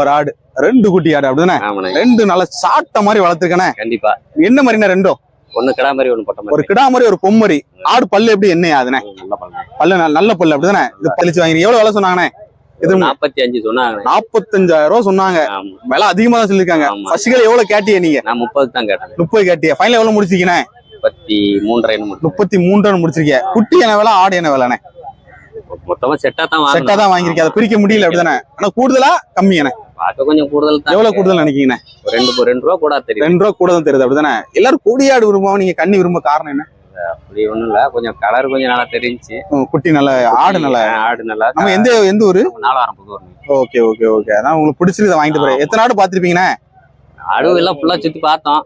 ஒரு ஆடு, ரெண்டு குட்டி ஆடு அப்படிதானே? ரெண்டு நல்ல சாட்ட மாதிரி வளர்த்துருக்கனே. கண்டிப்பா. என்ன மாதிரினா ரெண்டும்? ஒண்ணு கிடா மாதிரி ஒண்ணு பொட்டை மாதிரி. ஒரு கிடா மாதிரி ஒரு பொம்மரி. ஆடு பல்லு எப்படி என்ன ஆகுதுனே? பல்லு நல்ல பல்லு அப்படிதானே? இது பழிச்சு வாங்கி எவ்வளவு விலை சொன்னாங்கண்ணே? இது 45 சொன்னாங்க. 45,000 ரூபாய் சொன்னாங்க. விலை அதிகமா தான் சொல்லிருக்காங்க. ஃபர்ஸ்ட்ல எவ்வளவு கேட்டிய நீங்க? நான் 30 தான் கேட்டேன். 30 கேட்டிய. ஃபைனல் எவ்வளவு முடிச்சீங்கண்ணே? 33 முடிச்சிருக்கீங்க. குட்டி என்ன விலை, ஆடு என்ன விலைண்ணே? மொத்தமா செட்டா தான் வாங்கிருக்கீங்க. அதை பிரிக்க முடியல அப்படிதானே? ஆனா கூடுதலா கம்மியாண்ணே? பார்க்க கொஞ்சம் கூடுதல் தான். எவ்வளவு கூடுதல் நினைக்கீங்கண்ணே? 2 ரூபா கூட தெரியும். 2 ரூபா கூட தான் தெரியுது அப்படிதானே? எல்லாரும் கொடியாடு விரும்புவாங்க, நீங்க கன்னி விரும்ப காரணம் என்ன? அப்படி ஒண்ணும் இல்ல, கொஞ்சம் கலர் கொஞ்சம் நல்லா தெரிஞ்சு. குட்டி நல்ல, ஆடு நல்ல. நம்ம எந்த ஊரு? Nalaram Puthur. Okay okay okay. அதான் உங்களுக்கு பிடிச்சிருக்கு வாங்கிட்டு போறேன். எத்தனை ஆடு பாத்திருப்பீங்கண்ணே? ஆடு எல்லாம் ஃபுல்லா சுத்தி பார்த்தோம்.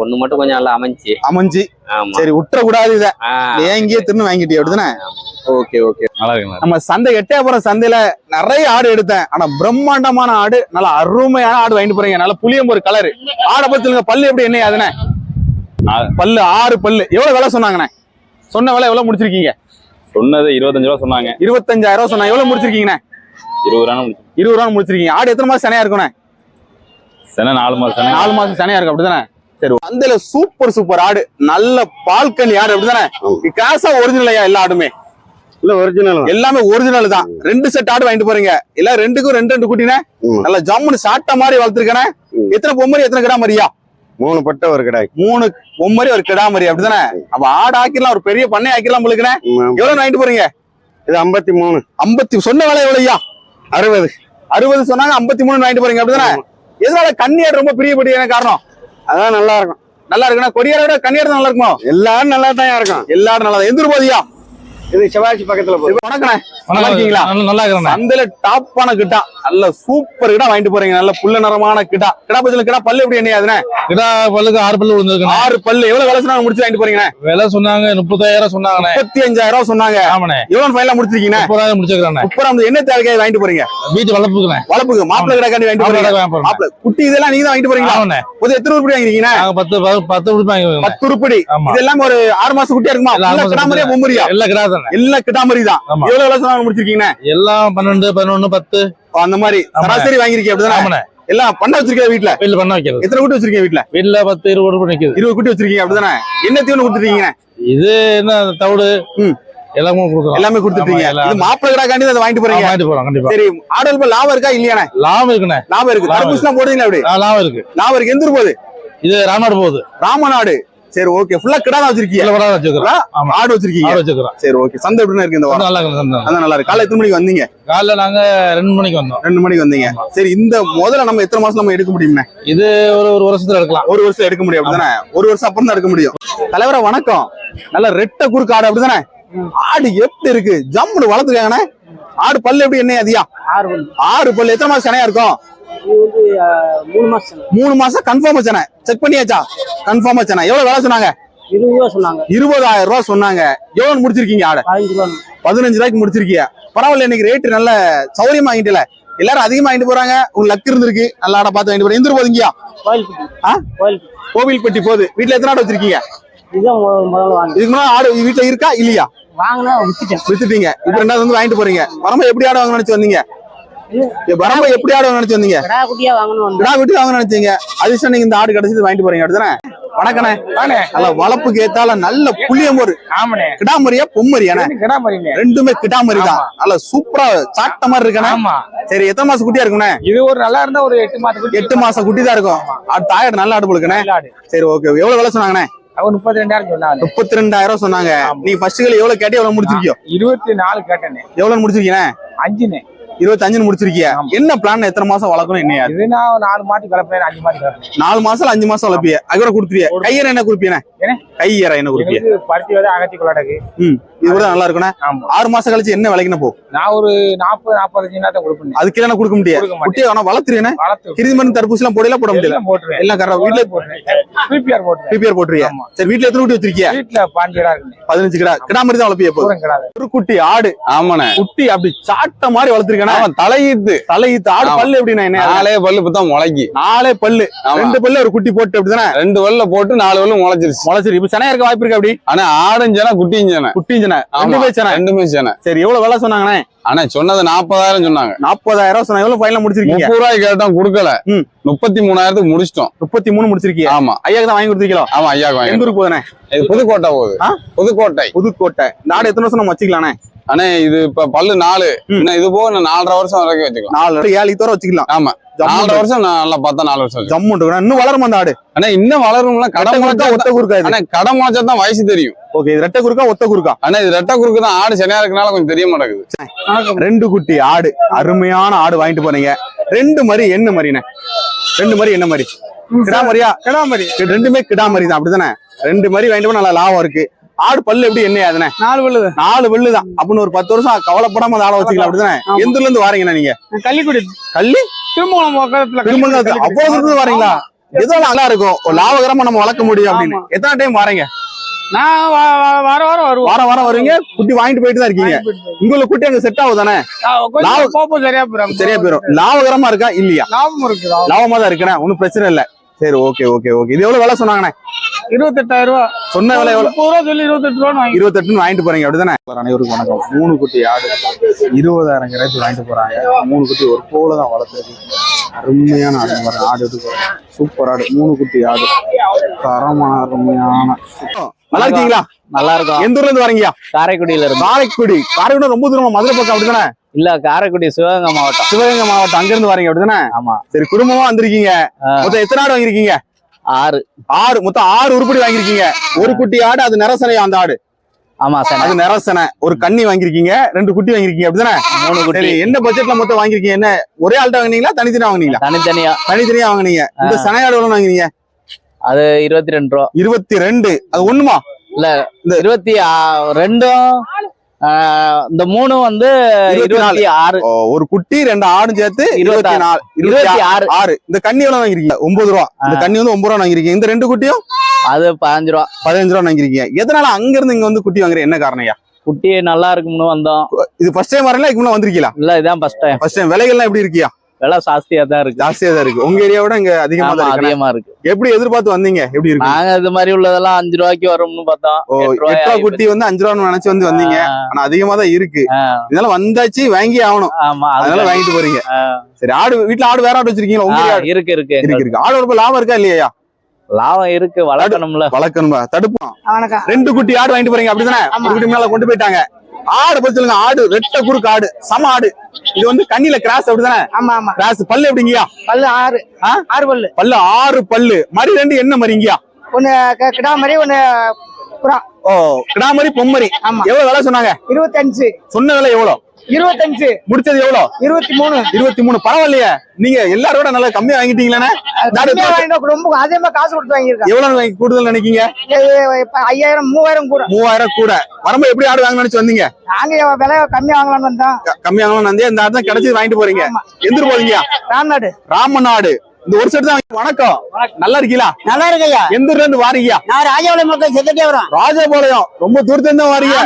ஒண்ணு மட்டும் கொஞ்சம் நல்லா அமைஞ்சு. சரி, விட்டுற கூடாது. இதை ஏங்கியே திரும்ப வாங்கிட்டே அப்படிதானே? Okay okay. நம்ம சந்தை எட்டயபுரம் சந்தையில நிறைய ஆடு எடுத்தேன். ஆனா பிரம்மாண்டமான ஆடு, நல்ல அருமையான ஆடு வாங்கிட்டு போறீங்க. நல்ல புளியம்பொரு கலரு ஆடை பத்தி பல்லு எப்படி என்ன ஆகுதுண்ணே? பல்லு 6 பல்லு. எவ்வளவு விலை சொன்னாங்கண்ணே? சொன்ன விலை எவ்வளவு முடிச்சிருக்கீங்க? சொன்னது 25 ரூபா சொன்னாங்க. 25,000 ரூபாய் சொன்னாங்க. எவ்வளவு முடிச்சிருக்கீங்கண்ணே? 20 ரூபா முடிச்சிருக்கீங்க. ஆடு எத்தனை மாசம் சனையா இருக்குண்ணே? 4 மாசம். 4 மாசம் சனையா இருக்கு அப்படிதானே? சரி, சந்தையில சூப்பர் ஆடு, நல்ல பால்கனி ஆடு அப்படிதானே? காசா ஒரிஜினலையா? எல்லா ஆடுமே இல்ல ஒரிஜினல், எல்லாமே ஒரிஜினல் தான். 2 செட் ஆடு வாங்கிட்டு போறீங்க. இல்ல ரெண்டுக்கும் 2 குட்டினே நல்ல ஜம்முன்னு சாட்ட மாதிரி வளர்த்துருக்கனே. எத்தனை பொம்மரி, எத்தனை கிடா மரியா? 3 பட்டை ஒரு கிடாய். 3 பொம்மரி ஒரு கிடா மரி அப்படிதானே? அப்ப ஆடு ஆக்கிடலாம், ஒரு பெரிய பண்ணை ஆக்கிடலாம் உங்களுக்கு. எவ்வளவு வாங்கிட்டு போறீங்க? இது 53. 50 சொன்ன விலை எவ்வளவுயா? 60 சொன்னாங்க. 53 வாங்கிட்டு போறீங்க அப்படிதானே? எதனால கன்னியாடு ரொம்ப பிரியப்படியான காரணம்? அதான் நல்லா இருக்கும். நல்லா இருக்குன்னா கொடியாரோட கன்னியாடு நல்லா இருக்குமோ? எல்லாரும் நல்லா தான் இருக்கும். எல்லாரும் நல்லா. எந்த போதியா? இது சிவாஜி பக்கத்துல போகுது. வணக்கண்ணே, நல்லா இருக்கீங்களா? நல்லா இருக்கிறேன். சந்தையில டாப்பான கிட்டா, நல்ல சூப்பர் கிட்டா வாங்கிட்டு போறீங்க. நல்ல புல்ல நிறமான கிட்டா. கிடா பத்தில கிடா பல்லு எப்படி என்ன ஆகுதுண்ணே? கிடா பல்லுக்கு 6 பல்லு விழுந்திருக்கு. 6 பல்லு. எவ்வளவு விலை சொன்னாங்க முடிச்சு வாங்கிட்டு போறீங்க? விலை சொன்னாங்க 30,000 சொன்னாங்க. 35,000 ரூபாய் சொன்னாங்க. ஆமாண்ணே. எவ்வளவு ஃபைனலா முடிச்சிருக்கீங்க? 30,000 முடிச்சிருக்கேன். 30,000 என்ன தேவைக்காக வாங்கிட்டு போறீங்க? வீட்டு வளர்ப்புக்கு மாப்பிள்ளை கிடாக்காண்டி வாங்கிட்டு போறீங்க. மாப்பிள்ளை குட்டி இதெல்லாம் நீங்க தான் வாங்கிட்டு போறீங்களா? ஆமாண்ணே. ஒரு எத்தனை உருப்படி வாங்கிருக்கீங்க? 10 உருப்படி. 10 உருப்படி. இதெல்லாம் ஒரு 6 மாசம் குட்டியா இருக்குமா? கிடாமரியா பொம்மரியா? எல்லாம் கிடா தானே. எல்லாம் கிடாமரி தான். எவ்வளவு விலை சொன்னாங்க முடிச்சிருக்கீங்க? எல்லாம் 12, 11, 10 அந்த மாதிரி சராசரி வாங்கிருக்கீங்க அப்படிதானே? எல்லாம் பண்ண வச்சிருக்கீங்க வீட்டுல? வீட்டுல பண்ண வைக்கிறது. எத்தனை குட்டி வச்சிருக்கீங்க வீட்டுல? வீட்டுல 10, 20 உருப்படி நிக்குது. 20 குட்டி வச்சிருக்கீங்க அப்படிதானே? என்ன தீவனம் கொடுத்துருக்கீங்க? இது என்ன தவிடு எல்லாமே கொடுக்குறோம். எல்லாமே கொடுத்துட்டீங்க. இது மாப்பிள்ளை கிடாக்காண்டி அதை வாங்கிட்டு போறீங்க. வாங்கிட்டு போறோம் கண்டிப்பா. சரி, ஆடல் லாபம் இருக்கா இல்லையானே? லாபம் இருக்குண்ணே. லாபம் இருக்கு. தர்பூசணம் போடுறீங்களா? அப்படி லாபம் இருக்கு. லாபம் இருக்கு. எந்த போகுது? இது ராமநாடு போகுது. ராமநாடு. சரி, ஓகே. ஃபுல்லா கிடா தான் வச்சிருக்கீங்க? ஆடு வச்சிருக்கீங்க. சரி, ஓகே. சந்தை எப்படி இருக்கு இந்த வாரம்? நல்லா இருக்கு. அதான் நல்லா இருக்கு. காலைல எத்தனை மணிக்கு வந்தீங்க? காலைல நாங்க 2 மணிக்கு வந்தோம். 2 மணிக்கு வந்தீங்க. சரி, இந்த முதல்ல நம்ம எத்தனை மாசம் நம்ம எடுக்க முடியும்னே? இது ஒரு வருஷத்துல எடுக்கலாம். 1 வருஷம் எடுக்க முடியும் அப்படிதானே? 1 வருஷம் அப்புறம் தான் எடுக்க முடியும். தலைவரா வணக்கம். நல்ல ரெட்ட குறுக்கு ஆடு அப்படிதானே? ஆடு எப்படி இருக்கு? ஜம்முன்னு வளர்த்துருக்காங்கண்ணே. ஆடு பல்லு எப்படி என்ன அதியா? 6 பல்லு. எத்தனை மாசம் சனையா இருக்கும்? 3 மாசம் கன்ஃபார்ம் சனை. செக் பண்ணியாச்சா? கன்ஃபார்மா சனை. எவ்வளவு விலை சொன்னாங்க? 20,000 ரூபாய் சொன்னாங்க. எவ்வளவு முடிச்சிருக்கீங்க ஆடு? 15 ரூபாய்க்கு முடிச்சிருக்கீங்க. பரவாயில்ல, இன்னைக்கு ரேட்டு நல்ல சௌரியமா வாங்கிட்டல. எல்லாரும் அதிகமா வாங்கிட்டு போறாங்க. உங்களுக்கு லக் இருந்திருக்கு. நல்ல ஆடை பார்த்து வாங்கிட்டு போறேன். எந்த போதுங்கயா? கோவில்பட்டி போகுது. வீட்டுல எத்தனை ஆடு வச்சிருக்கீங்க? இதுக்கு முன்னாடி ஆடு வீட்டுல இருக்கா இல்லையா? வித்துட்டீங்க. இப்ப 2வது வந்து வாங்கிட்டு போறீங்க. வரம்பு எப்படி ஆடு வாங்க நினைச்சு வந்தீங்க? வரம்பு எப்படி ஆடு வாங்க நினைச்சு வந்தீங்க? கிடா குட்டி வாங்க நினைச்சீங்க. அதிர்ஷ்டம் நீங்க இந்த ஆடு கிடைச்சது வாங்கிட்டு போறீங்க அப்படிதானே? வணக்கண்ணே. நல்ல வளப்புக்கு ஏத்தால நல்ல புளியமோரு. கிடாமரியா பொம்மரியா? ரெண்டுமே கிடாமரி தான். நல்ல சூப்பரா சாட்ட மாதிரி இருக்கண்ணே. சரி, எத்தனை மாசம் குட்டியா இருக்குண்ணே? இது ஒரு நல்லா இருந்தா ஒரு 8 மாசம் குட்டி தான் இருக்கும். தாயாடு நல்ல ஆடு போலுக்குண்ணே. சரி, ஓகே. எவ்வளவு விலை சொன்னாங்கண்ணே? 32,000 சொன்னாங்க. 32,000 சொன்னாங்க. நீ ஃபர்ஸ்ட் எவ்வளவு கேட்டி எவ்வளவு முடிச்சிருக்கியோ? 24 கேட்டேன். எவ்வளவு முடிச்சிருக்கீங்க? 5. 25 முடிச்சிருக்கியா? என்ன பிளான்? எத்தனை மாசம் வளர்க்கணும்? என்ன? இது நான் 4 மாசம் கலப்பேன், 5 மாசம் கலப்பேன். 4 மாசம் 5 மாசம் வளர்ப்பிய. அதுவரை கொடுத்துருவிய. கையற என்ன கொடுப்பீங்க? கையற என்ன கொடுப்பீங்க? பருத்தி விதை, அகத்தி கொள்ளாடக்கு. இது கூட நல்லா இருக்குண்ணே. 6 மாசம் கழிச்சு என்ன விலைக்குன்னு போ? நான் ஒரு 40-45 தான் கொடுப்பேன். அதுக்கு என்ன கொடுக்க முடியாது. குட்டியை வேணா வளர்த்துருவேன். கிருமி தடுப்பூசி எல்லாம் போடல போட முடியல. எல்லாம் கரெக்டா வீட்டுல பிபிஆர் போட்டுருவியா? சரி, வீட்டுல எத்தனை குட்டி வச்சிருக்கியா? வீட்டுல 15 கிடா இருக்கு. 15 கிடா. கிடா மாதிரி தான் வளர்ப்பிய. ஒரு குட்டி ஆடு. ஆமாண்ணே. குட்டி அப்படி சாட்ட மாதிரி வளர்த்திருக்கேன். தலையீத்து ஆடு பல்லு எப்படின்னா? 4 பல்லு இப்பதான் முளைக்கி. 4 பல்லு. 2 பல்லு ஒரு குட்டி போட்டு அப்படிதானே? 2 பல்ல போட்டு 4 பல்லு முளைச்சிருச்சு. இப்ப சனையா இருக்க வாய்ப்பு இருக்கு அப்படி. ஆனா ஆடும் சனை குட்டியும் சனை. சென்னை ரெண்டுமே சென்னை. ரெண்டுமே சென்னை. சரி எவ்வளவு விலை சொன்னாங்கண்ணே? ஆனா சொன்னது 40,000 சொன்னாங்க. 40,000 சொன்னாங்க. எவ்வளவு ஃபைனல் முடிச்சிருக்கீங்க? 30 ரூபாய்க்கு கேட்டோம் கொடுக்கல. 33,000க்கு முடிச்சிட்டோம். 33 முடிச்சிருக்கீங்க. ஆமா. ஐயாக்கு தான் வாங்கி கொடுத்தீங்களா? ஆமா ஐயாக்கு வாங்கி. எந்த ஊருக்கு போகுதுண்ணே? இது புதுக்கோட்டை போகுது. புதுக்கோட்டை. புதுக்கோட்டை. நாடு எத்தனை வருஷம் நம்ம வச்சுக்கலாண்ணே? ஆனா இது இப்ப பல்லு 4. இன்னும் இது போக 4.5 வருஷம் வரைக்கும் வச்சுக்கலாம். 4 7 வச்சுக்கலாம். ஆமா 4 வருஷம் நல்லா பார்த்தா 4 வருஷம் ஜம்மு இன்னும் வளரும் அந்த ஆடு. ஆனா இன்னும் வளரும்னா கடை முளைச்சா ஒத்த குறுக்கா. ஆனா கடை முளைச்சா தான் வயசு தெரியும். ஓகே இது ரெட்டை குறுக்கா ஒத்த குறுக்கா? ஆனா இது ரெட்டை குறுக்கு தான். ஆடு சென்னையா இருக்கனால கொஞ்சம் தெரிய மாட்டேங்குது. 2 குட்டி ஆடு அருமையான ஆடு வாங்கிட்டு போறீங்க. 2 மரி என்ன மரிண்ணே? 2 மரி என்ன மரி? கிடா மரியா? கிடா மரி. ரெண்டுமே கிடா மரி தான் அப்படிதானே? 2 மரி வாங்கிட்டு போனா நல்லா லாபம் இருக்கு. ஆடு பல்லு எப்படி என்ன ஆகுதுண்ணே? 4 பல்லு. 4 பல்லு தான். அப்படின்னு ஒரு 10 வருஷம் கவலைப்படாம அந்த ஆளை வச்சுக்கலாம் அப்படிதானே? எந்த ஊர்ல இருந்து வாரீங்கண்ணா நீங்க? கள்ளிக்குடி. கள்ளி திருமணம் பக்கத்துல. அவ்வளவு தூரத்துல வாரீங்களா? ஏதோ நல்லா இருக்கும் ஒரு லாபகரமா நம்ம வளர்க்க முடியும் அப்படின்னு. எத்தனை டைம் வாரீங்க? நான் வாரம் வருவோம். வாரம் வருவீங்க. குட்டி வாங்கிட்டு போயிட்டு தான் இருக்கீங்க. உங்களுக்கு குட்டி அங்க செட் ஆகுதானே? கோப்பம் சரியா போயிடும். சரியா போயிடும். லாபகரமா இருக்கா இல்லையா? லாபம் இருக்கு. லாபமா தான் இருக்குண்ணே. ஒன்னும் பிரச்சனை இல்ல. சரி ஓகே. இது எவ்வளவு விலை சொன்னாங்கண்ணே? 28,000 ரூபாய். சொன்ன விலை எவ்வளவு? 30 ரூபா சொல்லி 28 ரூபா. 28 வாங்கிட்டு போறீங்க அப்படிதானே? அனைவருக்கும் வணக்கம். 3 குட்டி ஆடு 20,000 ரேட்டு வாங்கிட்டு போறாங்க. 3 குட்டி ஒரு போலதான் வளர்த்துருக்கு. அருமையான ஆடு பாருங்க. ஆடு எடுத்து போறாங்க. சூப்பர் ஆடு. 3 குட்டி ஆடு தரமான அருமையான. நல்லா இருக்கீங்களா? நல்லா இருக்கும். எந்த ஊர்ல இருந்து வரீங்க? காரைக்குடியில இருந்து. காரைக்குடி ரொம்ப தூரமா? மதுரை பக்கம் அப்படிதானே? இல்ல காரைக்குடி சிவகங்கை மாவட்டம். அங்க இருந்து வரீங்க அப்படிதானே? ஆமா. சரி குடும்பமா வந்திருக்கீங்க. மொத்தம் எத்தனை ஆடு வாங்கிருக்கீங்க? 6. மொத்தம் 6 உருப்படி வாங்கிருக்கீங்க. ஒரு குட்டி ஆடு அது நிறசனையா? அந்த ஆடு ஆமா சார் அது நிறசனை. ஒரு கன்னி வாங்கிருக்கீங்க. 2 குட்டி வாங்கிருக்கீங்க அப்படிதானே? 3 குட்டி. என்ன பட்ஜெட்ல மொத்தம் வாங்கிருக்கீங்க? என்ன ஒரே ஆள்கிட்ட வாங்கினீங்களா தனித்தனியா வாங்கினீங்களா? தனித்தனியா வாங்கினீங்க. இந்த சனை ஆடு எவ்வளவு வாங்கினீங்க? அது 22 ரூபா. 22. அது ஒண்ணுமா? இல்ல இந்த 22 இந்த 3 வந்து 26. ஒரு குட்டி 2 ஆடும் சேர்த்து 26. இந்த கன்னி எவ்வளவு வாங்கிருக்கீங்க? 9 ரூபா. இந்த கன்னி வந்து 9 ரூபா வாங்கிருக்கீங்க. இந்த 2 குட்டியும் அது 15 ரூபா. 15 ரூபா வாங்கிருக்கீங்க. எதனால அங்க இருந்து இங்க வந்து குட்டி வாங்குறீங்க? என்ன காரணம்? குட்டி நல்லா இருக்கும்னு வந்தோம். இது ஃபர்ஸ்ட் டைம் வரல? இதுக்கு முன்னாடி வந்திருக்கீங்களா? இல்ல இதான் ஃபர்ஸ்ட் டைம். விலைகள்லாம் எப்படி இருக்கியா? விலை ஜாஸ்தியா தான் இருக்கு. உங்க ஏரியாவோட இங்க அதிகமா இருக்கு. எப்படி எதிர்பார்த்து வந்தீங்க? எப்படி இருக்கு? நாங்க இது மாதிரி உள்ளதெல்லாம் 5 ரூபாய்க்கு வரும்னு பார்த்தோம். 8 ரூபா குட்டி வந்து 5 ரூபான்னு நினைச்சு வந்தீங்க. ஆனா அதிகமா தான் இருக்கு. இதனால வந்தாச்சு வாங்கி ஆகணும். அதனால வாங்கிட்டு போறீங்க. சரி ஆடு வீட்டுல ஆடு வேற ஆடு வச்சிருக்கீங்களா? உங்க இருக்கு. ஆடோட லாபம் இருக்கா இல்லையா? லாபம் இருக்கு. வளர்க்கணுமா? தடுப்போம். 2 குட்டி ஆடு வாங்கிட்டு போறீங்க அப்படிதானே? ஒரு குட்டி மேல கொண்டு போயிட்டாங்க. ஆடு பத்தி சொல்லுங்க. ஆடு ரெட்டை குறுக்கு ஆடு சம ஆடு. இது வந்து கண்ணில கிராஸ் அப்படிதானே? ஆமா. கிராஸ். பல்லு எப்படிங்கயா? பல்லு 6 பல்லு. பல்லு 6 பல்லு. மரி 2 என்ன மரிங்கயா? ஒண்ணு கிடா மரி, ஒண்ணு புறா. கிடா மரி பொம்மரி. எவ்வளவு விலை சொன்னாங்க? 25. சொன்ன விலை எவ்வளவு? 25. முடிச்சது எவ்வளவு? 23. பரவாயில்லையே. நீங்க எல்லாரோட நல்லா கம்மியா வாங்கிட்டீங்களே. ரொம்ப அதிகமா காசு கொடுத்து வாங்கிருக்கேன். எவ்வளவு கூடுதல் நினைக்கீங்க? 5000 3000 கூட. 3000 கூட. வரம்பு எப்படி ஆடு வாங்க நினைச்சு வந்தீங்க? நாங்க விலை கம்மியா வாங்கலாம்னு வந்தோம். கம்மியா வாங்கலாம் வந்தே. இந்த ஆடு தான் கிடைச்சி வாங்கிட்டு போறீங்க. எந்த போறீங்க? ராமநாடு. இந்த ஒரு செட் தான். வணக்கம். நல்லா இருக்கீங்களா? நல்லா இருக்கையா. எந்த ஊர்ல இருந்து வாரீங்க? நான் ராஜபாளையம் பக்கம் செத்துட்டே வரோம். ராஜபாளையம். ரொம்ப தூரத்துல இருந்து வாரீங்க.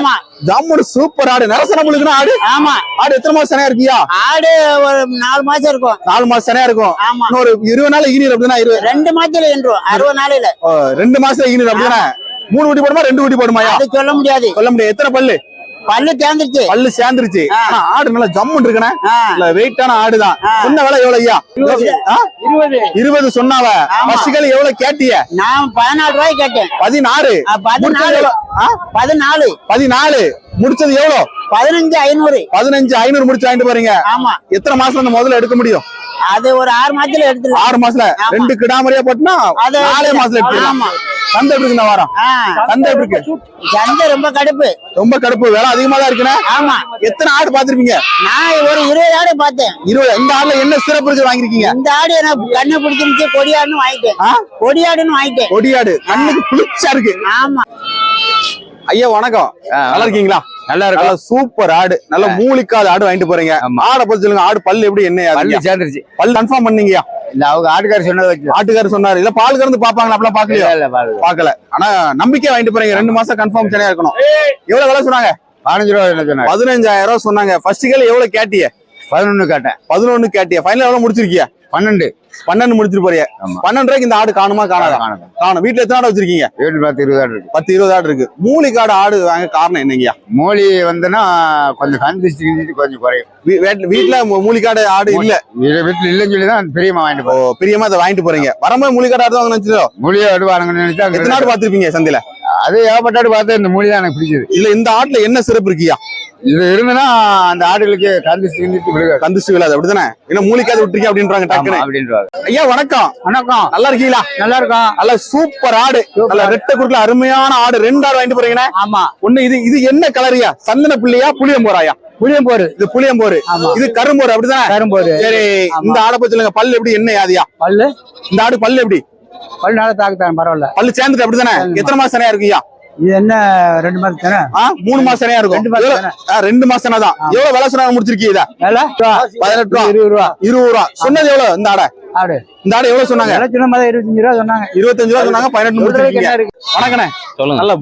ஜம்முடு சூப்பர் ஆடு. நரசன புழுக்குனா ஆடு. ஆமா. ஆடு எத்தனை மாசம் சனையா இருக்கியா? ஆடு ஒரு 4 மாசம் இருக்கும். 4 மாசம் சனையா இருக்கும். ஒரு 20 நாள் ஈனிர் அப்படின்னா 2 மாசத்துல ஈனிரும். 60 நாளையில 2 மாசம் ஈனிர் அப்படின்னா 3 குட்டி போடுமா 2 குட்டி போடுமாயா? அது சொல்ல முடியாது. எத்தனை பல்லு? பல்லு சேர்ந்துருச்சு. ஆடு நல்லா ஜம்முன்னு இருக்குண்ணே. வெயிட்டான ஆடுதான். சொன்ன விலை எவ்வளவு ஐயா? 20 சொன்னாவ. பசுகள் எவ்வளவு கேட்டிய? நான் 14 ரூபாய்க்கு கேட்டேன். 16. 14. முடிச்சது எவ்வளவு? 15,500. 15,500 முடிச்சு வாங்கிட்டு போறீங்க. ஆமா. எத்தனை மாசம் அந்த முதல்ல எடுக்க முடியும்? அது ஒரு 6 மாசத்துல எடுத்துக்கலாம். 6 மாசத்துல 2 கிடாமரியா போட்டுனா 4 மாசத்துல எடுத்துக்கலாம். சந்தை எப்படி இருக்கு? வாரம் சந்தை எப்படி இருக்கு? சந்தை ரொம்ப கடுப்பு. விலை அதிகமா தான் இருக்குண்ணே. ஆமா. எத்தனை ஆடு பாத்திருப்பீங்க? நான் ஒரு 20 ஆடு பார்த்தேன். 20. இந்த ஆடுல என்ன சிறப்பு இருக்கு வாங்கிருக்கீங்க? இந்த ஆடு எனக்கு கண்ணு பிடிச்சிருந்துச்சு. கொடியாடுன்னு வாங்கிட்டேன். கொடியாடு கண்ணுக்கு குளிர்ச்சியா இருக்கு. ஆமா. ஐயா வணக்கம். நல்லா இருக்கீங்களா? நல்லா இருக்கு. சூப்பர் ஆடு. நல்ல மூலிக்காத ஆடு வாங்கிட்டு போறீங்க. ஆடை பத்தி சொல்லுங்க. ஆடு பல்லு எப்படி என்ன? பல்லு சேர்ந்துருச்சு. பல்லு கன்ஃபார்ம் பண்ணீங்கயா? இல்ல அவங்க ஆட்டுக்காரர் சொன்னது. ஆட்டுக்காரர் சொன்னாரு. இல்ல பால் கறந்து பாப்பாங்களா? அப்பலாம் பாக்கலையா? பாக்கல. ஆனா நம்பிக்கை வாங்கிட்டு போறீங்க. 2 மாசம் கன்ஃபார்ம் சரியா இருக்கணும். எவ்வளவு விலை சொன்னாங்க? 15 ரூபா என்ன சொன்னாங்க? 15,000 சொன்னாங்க. ஃபர்ஸ்ட் கேள் எவ்வளவு கேட்டிய? 11 கேட்டேன். 11 கேட்டிய. ஃபைனல் எவ்வளவு முடிச்சிருக்கியா? 12 முடிச்சிட்டு போறீங்க. ஆமா. 12 ரூபாய்க்கு இந்த ஆடு காணுமா காணாதா? காணும். வீட்டுல எத்தனை ஆடு வச்சிருக்கீங்க? வீட்டுல 10-20 ஆடு இருக்கு. 10-20 ஆடு இருக்கு. மூலிகாடு ஆடு வாங்க காரணம் என்னங்கய்யா? மூலி வந்துன்னா கொஞ்சம் கந்திச்சு கொஞ்சம் குறையும். வீட்டுல மூலிகாடு ஆடு இல்ல, வீட்டுல இல்லைன்னு சொல்லி தான் பெரியம்மா வாங்கிட்டு ஓ போறோம். பிரியமா அதை வாங்கிட்டு போறீங்க. வரும்போது மூலிகாடு ஆடு தான் வாங்க நினைச்சோ? மூலியை ஆடு வாங்கணும்னு நினைச்சா எத்தனை ஆடு பாத்திருப்பீங்க சந்தையில? அது ஏகப்பட்ட ஆடு பார்த்தா இந்த மூலி தான் எனக்கு பிடிச்சது. இல்ல இந்த ஆட்டுல என்ன சிறப்பு இருக்கியா? இது இருந்துன்னா அந்த ஆடுகளுக்கு கந்திச்சு விழுகாது. கந்துச்சு விழாது அப்படிதானே? என்ன மூலிகாது விட்டுருக்கீங்க அப்படின்றாங்க டக்குனு. அப்படின்றாங்க. ஐயா வணக்கம். வணக்கம். நல்லா இருக்கீங்களா? நல்லா இருக்கும். நல்ல சூப்பர் ஆடு, நல்ல ரெட்டை குறுக்குல அருமையான ஆடு. 2 ஆடு வாங்கிட்டு போறீங்கண்ணே. ஆமா. ஒண்ணு இது என்ன கலரியா? சந்தன பிள்ளையா புளியம்போராயா? புளியம்போரு. இது புளியம்போரு. இது கரும்போரு அப்படிதானே? கரும்போரு. சரி, இந்த ஆடை பத்தி சொல்லுங்க. பல்லு எப்படி, என்ன யாதியா? பல்லு இந்த ஆடு பல்லு எப்படி? பல்லு நல்லா தாக்குதான், பரவாயில்ல. பல்லு சேர்ந்துட்டு அப்படிதானே? எத்தனை மாசம் சனையா இருக்குயா? இது என்ன 2 மாசம் தானே? 3 மாசம் சனையா இருக்கும். 2 மாசம் தானே? 2 மாசம் தான். எவ்வளவு விலை சொன்னாங்க முடிச்சிருக்கீங்க இத? 18 ரூபா, 20 ரூபா. 20 ரூபா. சொன்னது எவ்வளவு இந்த ஆடை? ஆடு இந்த ஆடு எவ்வளவு சொன்னாங்க? விலை சொன்ன மாதிரி 25 ரூபா சொன்னாங்க. 25 ரூபா சொன்னாங்க. 18 முடிச்சிருக்கீங்க. வணக்கண்ணே. சொல்லுங்க. நல்ல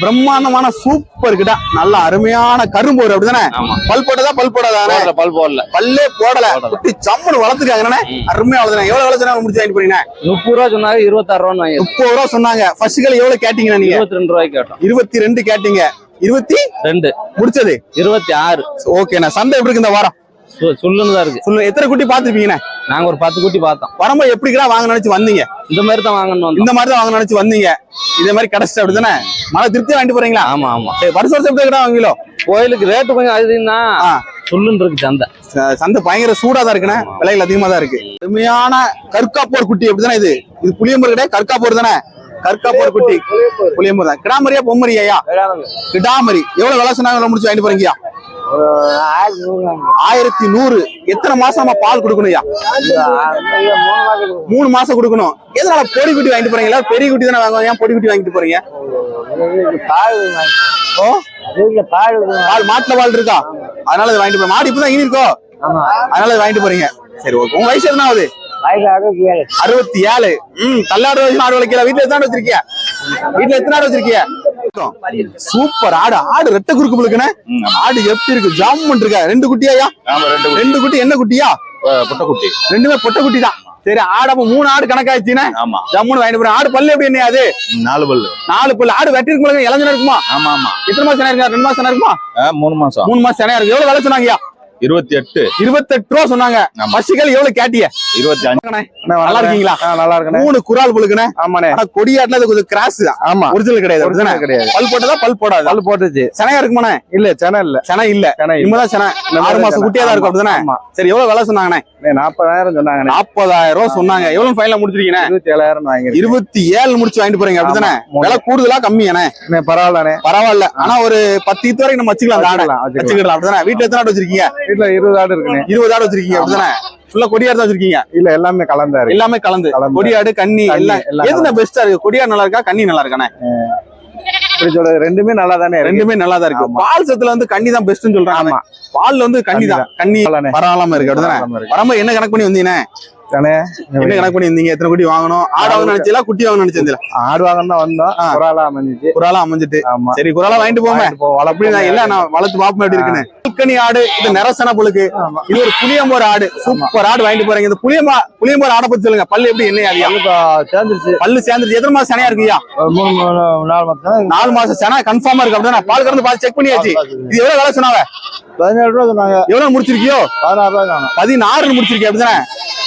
பிரம்மாண்டமான சூப்பர் கிட்ட நல்ல அருமையான கரும்போரு அப்படிதானே? ஆமா. பல் போட்டதா? பல் போடாதானே? பல் போடல. பல்லே போடல. குட்டி சம்மனு வளர்த்துக்காங்கண்ணே. அருமையா வளர்த்துறாங்க. எவ்வளவு வேலை சொன்னாங்க முடிச்சு வாங்கிட்டு போறீங்க? 30 ரூபா சொன்னாங்க, 26 ரூபான்னு வாங்கி 30 ரூபா சொன்னாங்க. ஃபர்ஸ்ட் கால் எவ்வளவு கேட்டீங்க நீங்க? 22 ரூபாய்க்கு கேட்டோம். 22 கேட்டீங்க. 22 முடிச்சது 26. ஓகேண்ணா. சந்தை எப்படி இருக்கு இந்த வாரம்? சொல்லுன்னு தான் இருக்கு. சொல்லுங்க. எத்தனை குட்டி பாத்துருப்பீங்கண்ணே? நாங்க ஒரு 10 குட்டி பார்த்தோம். வரும்போது எப்படிக்கா வாங்க நினைச்சு வந்தீங்க? இந்த மாதிரி தான் வாங்கணும் வந்தோம். இந்த மாதிரி தான் வாங்க நினைச்சு வந்தீங்க. இதே மாதிரி கிடைச்சிட்டு அப்படிதானே? மழை திருப்தி வாங்கிட்டு போறீங்களா? ஆமா ஆமா. வருஷம் எப்படி கிட்ட வாங்கிலோ? கோயிலுக்கு ரேட்டு கொஞ்சம் அதிகம் தான். சொல்லுன்னு இருக்கு சந்தை. சந்தை பயங்கர சூடா தான் இருக்குண்ணே. விலைகள் அதிகமா தான் இருக்கு. அருமையான கற்காப்போர் குட்டி அப்படிதானே? இது புளியம்பூர் கிடையாது, கற்காப்போர் தானே? கற்காப்போர் குட்டி புளியம்பூர் தான். கிடாமரியா பொம்மரியா? கிடாமரி. எவ்வளவு விலை சொன்னாங்க முடிச்சு வாங்கிட்டு போறீங்கயா? 1100. எத்தனை மாசமா பால் கொடுக்கணும்யா? 3 மாசம் கொடுக்கணும். எதனால பொடி குட்டி வாங்கிட்டு போறீங்களா? பெரிய குட்டி தானே வாங்குவாங்க. ஏன் பொடி குட்டி வாங்கிட்டு போறீங்க? ஓ, பால் மாட்டுல பால் இருக்கா? அதனால இதை வாங்கிட்டு போறேன். மாடு இப்பதான் இனி இருக்கோ, அதனால இதை வாங்கிட்டு போறீங்க. சரி, ஓகே. உங்க வயசு என்ன ஆகுது? 67. தள்ளாடு வயசு ஆடு வளர்க்கல. வீட்டுல எத்தனை ஆடு வச்சிருக்கிய? வீட்டுல எத்தனை ஆடு வச்சிருக்கிய? சூப்பர் ஆடு. ஆடு ரெட்டை குறுக்கு புழுக்குன்னு. ஆடு எப்படி இருக்கு? ஜாமுன் இருக்கா? 2 குட்டியாயா? 2 குட்டி. என்ன குட்டியா? பொட்டை குட்டி. ரெண்டுமே பொட்டை குட்டி தான். சரி, ஆடு அப்ப 3 ஆடு கணக்காச்சுன்னு ஆமா. ஜம்முன்னு வாங்கிட்டு போறேன். ஆடு பல்லு எப்படி என்ன? அது 4 பல்லு. 4 பல்லு. ஆடு வெட்டி இருக்கு, இளஞ்சனா இருக்குமா? ஆமா ஆமா. எத்தனை மாசம் சனையா இருக்கா? 2 மாசம் சனையா இருக்குமா? 3 மாசம். 3 மாசம் சனையா இருக்கு. எவ்வளவு விலை சொன்னாங்கயா? 28. 28 ரூபா சொன்னாங்க. பசிகள் எவ்வளவு கேட்டிய? 25. நல்லா இருக்கீங்களா? நல்லா இருக்கேன். 3 குரால் புழுக்குண்ணே. ஆமாண்ணே. ஆனா கொடியாட்டுல அது கொஞ்சம் கிராஸ் தான். ஆமா. ஒரிஜினல் கிடையாது. Original கிடையாது. பல் போட்டதா? பல் போடாது. பல்லு போட்டுச்சு. சனையா இருக்குமாண்ணே? இல்ல சென்னை இல்ல. சனை இல்ல. இனிமேதான் சனை. 6 மாசம் குட்டியா தான் இருக்கும் அப்படிதானே? ஆமா. சரி, எவ்வளவு விலை சொன்னாங்கண்ணே? 40,000 சொன்னாங்க. 40,000 ரூபா சொன்னாங்க. எவ்வளவு ஃபைனலா முடிச்சிருக்கீங்க? 27,000 வாங்கி. 27 முடிச்சு வாங்கிட்டு போறீங்க அப்படிதானே? ஆமா. விலை கூடுதலா கம்மியானே? பரவாயில்லண்ணே. பரவாயில்ல. ஆனா ஒரு 10 ஈத்து வரைக்கும் நம்ம வச்சுக்கலாம். அந்த ஆடை வச்சுக்கலாம் அப்படிதானே? வீட்டுல எத்தனை ஆடு வச்சிருக்கீங்க? வீட்டுல 20 ஆடு இருக்குண்ணே. 20 ஆடு வச்சிருக்கீங்க அப்படிதானே? ஃபுல்லா கொடியாடு தான் வச்சிருக்கீங்க? இல்ல எல்லாமே கலந்தாரு. எல்லாமே கலந்து. கொடியாடு, கன்னி எல்லாம். எதுனா பெஸ்டா இருக்கு? கொடியாடு நல்லா இருக்கா, கன்னி நல்லா இருக்கானே? இப்படி சொல்றது ரெண்டுமே நல்லா தானே? ரெண்டுமே நல்லா தான் இருக்கு. பால் சத்துல வந்து கன்னி தான் பெஸ்ட்னு சொல்றாங்க. பால்ல வந்து கன்னி தான். கன்னி பரவாயில்லாம இருக்கு அப்படிதானே? வரும்போது என்ன கணக்கு பண்ணி வந்தீங்க? என்ன கணக்கு பண்ணி வந்தீங்க? எத்தனை குட்டி வாங்கணும்? ஆடு வாங்க நினைச்சீங்களா, குட்டி வாங்க நினைச்சீங்களா? ஆடு வாங்கணும் தான் வந்தோம். குறாலா அமைஞ்சிச்சு. குறாலா அமைஞ்சிட்டு. ஆமா. சரி, குறாலா வாங்கிட்டு போங்க. அப்படி நான் இல்ல, நான் வளர்த்து பாப்போம் எப்படி இருக்குன்னு. புல்கனி ஆடு, இது நெரசன புழுக்கு. இது ஒரு புளியம்போர் ஆடு. சூப்பர் ஆடு வாங்கிட்டு போறீங்க. இந்த புளியம்போர் ஆடை பத்தி சொல்லுங்க. பல்லு எப்படி, என்ன ஆதியா? சேர்ந்துருச்சு. பல்லு சேர்ந்துருச்சு. எத்தனை மாசம் சனையா இருக்குயா? 4 மாசம். 4 மாசம் சனை கன்ஃபார்மா இருக்கு அப்படின்னா? பால் கறந்து பார்த்து செக் பண்ணியாச்சு. இது எவ்வளவு விலை சொன்னாங்க? 17 ரூபா சொன்னாங்க. எவ்வளவு முடிச்சிருக்கியோ? 16 ரூபா சொன்னாங்க. 16 முடிச்சிருக்கேன் அப்படிதானே?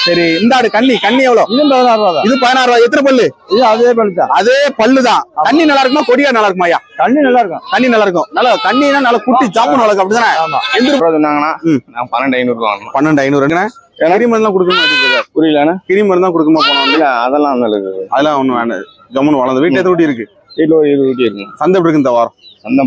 சரி, இந்த ஆடு கன்னி எவ்வளவு? இது 16 ரூபா தான். இது 16 ரூபாய். எத்தனை பல்லு? இது அதே பழுத்தா. அதே பல்லுதான். கன்னி நல்லா இருக்குமா, கொடியா நல்லா இருக்குமா ஐயா? கண்ணி நல்லா இருக்கும். கன்னி நல்லா இருக்கும். நல்லா கண்ணினா நல்லா குட்டி ஜாமுன் நல்லா இருக்கும் அப்படிதானே? ஆமா. எந்த ரூபா சொன்னாங்கன்னா நான் 12,500 வாங்கணும். 12,500. கிரி மருந்து தான் கொடுக்கணும். புரியல. கிரி மருந்து தான் கொடுக்குமா போனோம்? இல்ல அதெல்லாம் அந்த அளவுக்கு. அதெல்லாம் ஒண்ணும் வேண்டாம். ஜம்முன் வளர்ந்து. வீட்டுல எத்தனை குட்டி இருக்கு? வீட்டுல ஒரு 20 குட்டி இருக்கு. சந்தை எப்படி இருக்கு இந்த வாரம்? சந்தை